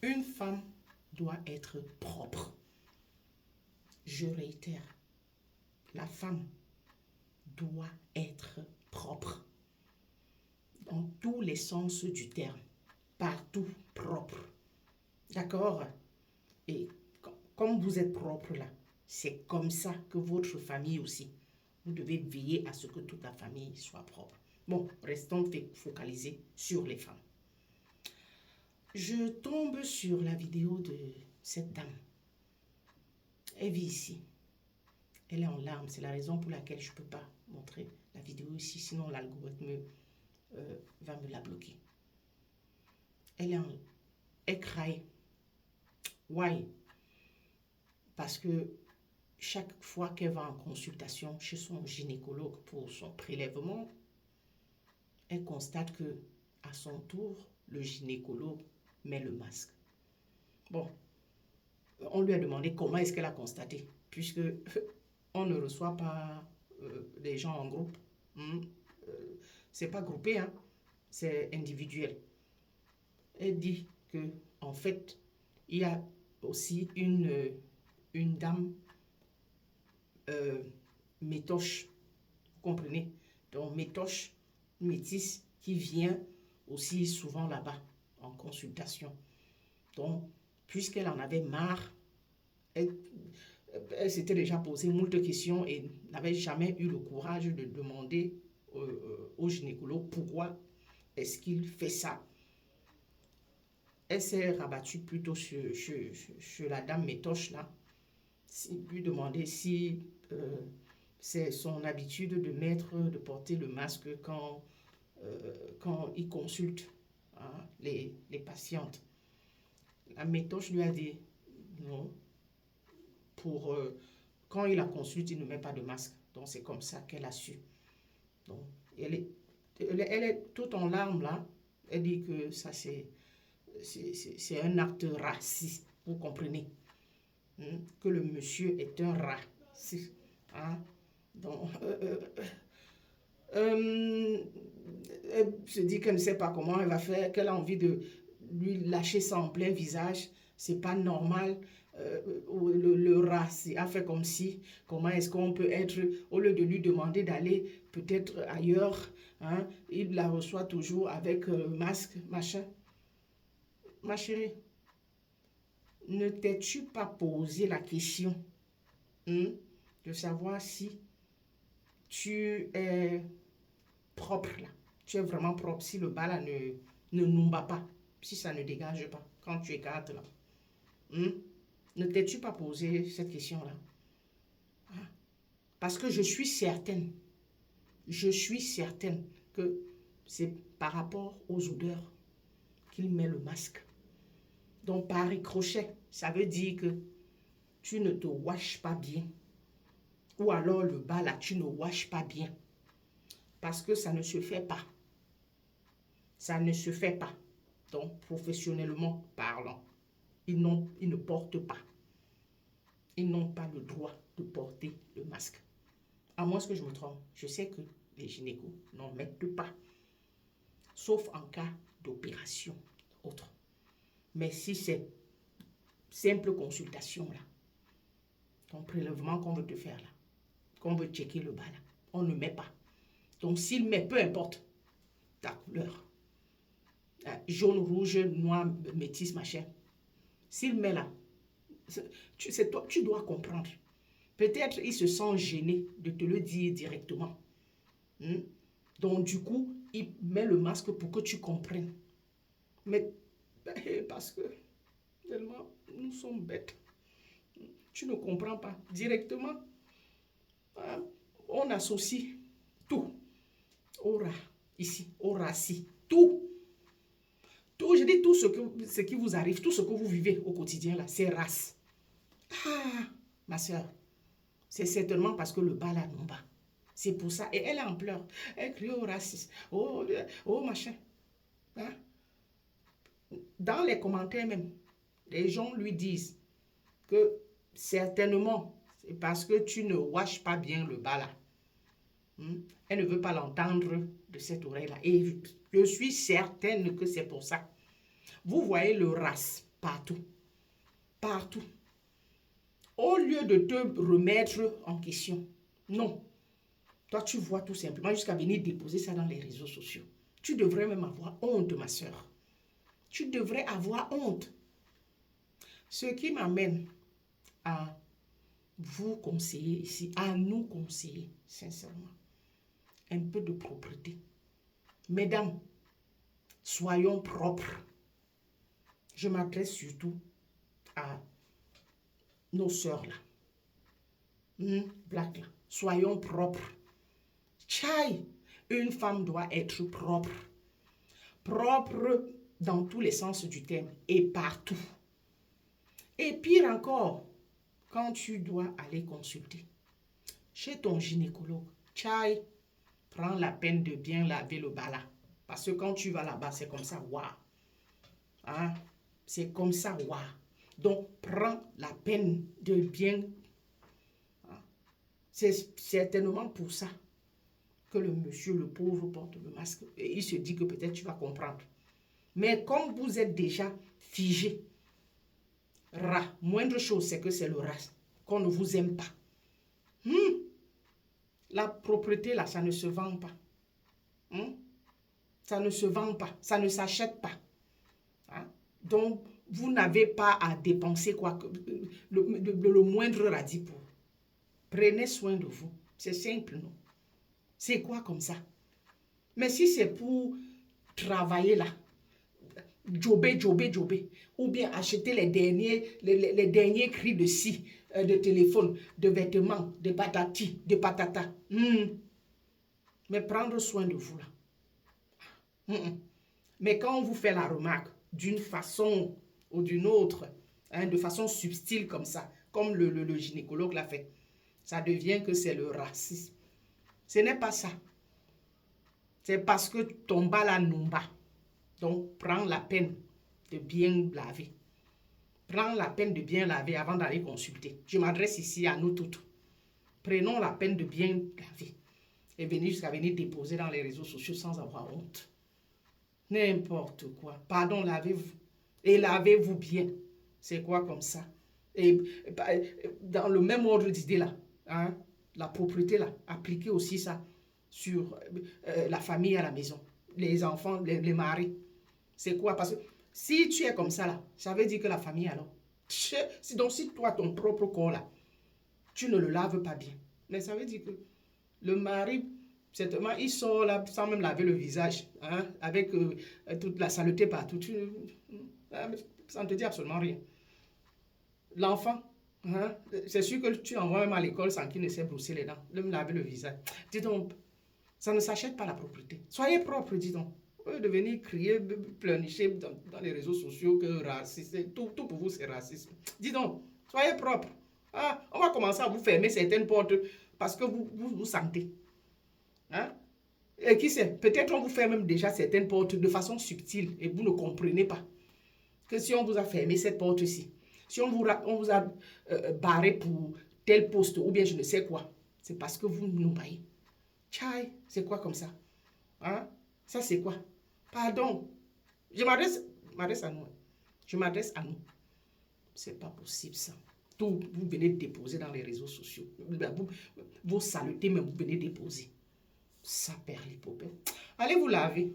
Une femme doit être propre. Je réitère, la femme doit être propre. Dans tous les sens du terme. Partout propre. D'accord? Et comme vous êtes propre là, c'est comme ça que votre famille aussi. Vous devez veiller à ce que toute la famille soit propre. Bon, restons focalisés sur les femmes. Je tombe sur la vidéo de cette dame. Elle vit ici. Elle est en larmes. C'est la raison pour laquelle je ne peux pas montrer la vidéo ici. Sinon, l'algorithme va me la bloquer. Elle craille. Why? Parce que chaque fois qu'elle va en consultation chez son gynécologue pour son prélèvement, elle constate que à son tour, le gynécologue met le masque. Bon, on lui a demandé comment est-ce qu'elle a constaté, puisque on ne reçoit pas les gens en groupe. C'est pas groupé, hein, c'est individuel. Elle dit que en fait, il y a aussi une dame métoche, vous comprenez? Donc métoche, métisse, qui vient aussi souvent là-bas en consultation. Donc, puisqu'elle en avait marre, elle s'était déjà posé moult questions et n'avait jamais eu le courage de demander au gynécologue pourquoi est-ce qu'il fait ça. Elle s'est rabattue plutôt sur la dame métoche là, lui demander si c'est son habitude de porter le masque quand il consulte les patientes. La métoche lui a dit non, quand il la consulte, il ne met pas de masque. Donc c'est comme ça qu'elle a su. Donc elle est toute en larmes là. Elle dit que ça c'est un acte raciste, vous comprenez, que le monsieur est un raciste. Donc elle se dit qu'elle ne sait pas comment elle va faire, qu'elle a envie de lui lâcher ça en plein visage. C'est pas normal. Le race a fait comme si, comment est-ce qu'on peut être, au lieu de lui demander d'aller peut-être ailleurs, il la reçoit toujours avec masque, machin. Ma chérie, ne t'es-tu pas posé la question de savoir si tu es propre là, tu es vraiment propre, si le bas là ne numba pas, si ça ne dégage pas quand tu écartes là. Ne t'es-tu pas posé cette question-là? Parce que je suis certaine que c'est par rapport aux odeurs qu'il met le masque. Donc par ricochet, ça veut dire que tu ne te washes pas bien. Ou alors le bas là, tu ne washes pas bien. Parce que ça ne se fait pas. Ça ne se fait pas. Donc professionnellement parlant, ils ne portent pas. Ils n'ont pas le droit de porter le masque. À moins que je me trompe, je sais que les gynécos n'en mettent pas. Sauf en cas d'opération autre. Mais si c'est simple consultation là, ton prélèvement qu'on veut te faire là, qu'on veut checker le bas là, on ne met pas. Donc s'il met, peu importe ta couleur, jaune, rouge, noir, métis, machin, s'il met là, c'est toi, tu dois comprendre. Peut-être il se sent gêné de te le dire directement. Donc du coup, il met le masque pour que tu comprennes. Mais parce que tellement nous sommes bêtes. Tu ne comprends pas. Directement, on associe tout au rat, ici, au raci. Tout. Tout, je dis tout ce qui vous arrive, tout ce que vous vivez au quotidien, là, c'est race. Ma soeur, c'est certainement parce que le bas là non bas. C'est pour ça. Et elle est en pleurs. Elle crie au racisme. Oh machin. Dans les commentaires même, les gens lui disent que certainement, c'est parce que tu ne washes pas bien le bas là. Elle ne veut pas l'entendre de cette oreille-là. Et je suis certaine que c'est pour ça. Vous voyez le race. partout. Partout. Au lieu de te remettre en question. Non. Toi, tu vois tout simplement jusqu'à venir déposer ça dans les réseaux sociaux. Tu devrais même avoir honte, ma soeur. Tu devrais avoir honte. Ce qui m'amène à vous conseiller ici, à nous conseiller, sincèrement. Un peu de propreté. Mesdames, soyons propres. Je m'adresse surtout à nos sœurs là. Black là. Soyons propres. Tchaï, une femme doit être propre. Propre dans tous les sens du terme et partout. Et pire encore, quand tu dois aller consulter chez ton gynécologue, tchaï, prends la peine de bien laver le bas là. Parce que quand tu vas là-bas, c'est comme ça, waouh. Hein? C'est comme ça, waouh. Donc, prends la peine de bien. C'est certainement pour ça que le monsieur, le pauvre, porte le masque. Et il se dit que peut-être tu vas comprendre. Mais comme vous êtes déjà figé, rat, moindre chose, c'est que c'est le rat, qu'on ne vous aime pas. La propreté, là, ça ne se vend pas. Ça ne se vend pas, ça ne s'achète pas. Hein? Donc, vous n'avez pas à dépenser quoi que, le moindre radis pour. Prenez soin de vous. C'est simple, non? C'est quoi comme ça? Mais si c'est pour travailler là, jobber, ou bien acheter les derniers cris de scie, de téléphone, de vêtements, de patati, de patata. Mais prendre soin de vous là. Mais quand on vous fait la remarque d'une façon ou d'une autre, hein, de façon subtile comme ça, comme le gynécologue l'a fait, ça devient que c'est le racisme. Ce n'est pas ça. C'est parce que ton bas là non bas. Donc, prends la peine de bien laver. Prends la peine de bien laver avant d'aller consulter. Je m'adresse ici à nous toutes. Prenons la peine de bien laver. Et venir jusqu'à venir déposer dans les réseaux sociaux sans avoir honte. N'importe quoi. Pardon, lavez-vous. Et lavez-vous bien. C'est quoi comme ça? Et dans le même ordre d'idée là, hein, la propriété là, appliquez aussi ça sur la famille à la maison. Les enfants, les maris. C'est quoi? Parce que si tu es comme ça là, ça veut dire que la famille alors. Donc si toi, ton propre corps là, tu ne le laves pas bien. Mais ça veut dire que le mari, certainement, il sort là sans même laver le visage, hein, avec toute la saleté partout. Ça ne te dit absolument rien. L'enfant, hein, c'est sûr que tu envoies même à l'école sans qu'il ne sait brosser les dents, même laver le visage. Dis donc, ça ne s'achète pas la propreté. Soyez propre, dis donc. De venir crier, pleurnicher dans les réseaux sociaux que raciste, tout pour vous c'est racisme. Dis donc, soyez propre. Ah, on va commencer à vous fermer certaines portes parce que vous sentez. Hein? Et qui sait, peut-être on vous ferme même déjà certaines portes de façon subtile et vous ne comprenez pas. Que si on vous a fermé cette porte-ci, si on vous a barré pour tel poste ou bien je ne sais quoi, c'est parce que vous nous baillez. Tchaï, c'est quoi comme ça? Hein? Ça c'est quoi? Pardon. Je m'adresse à nous. Je m'adresse à nous. C'est pas possible ça. Tout, vous venez déposer dans les réseaux sociaux. Vos saletés, mais vous venez déposer. Ça perd l'hypopète. Allez vous laver.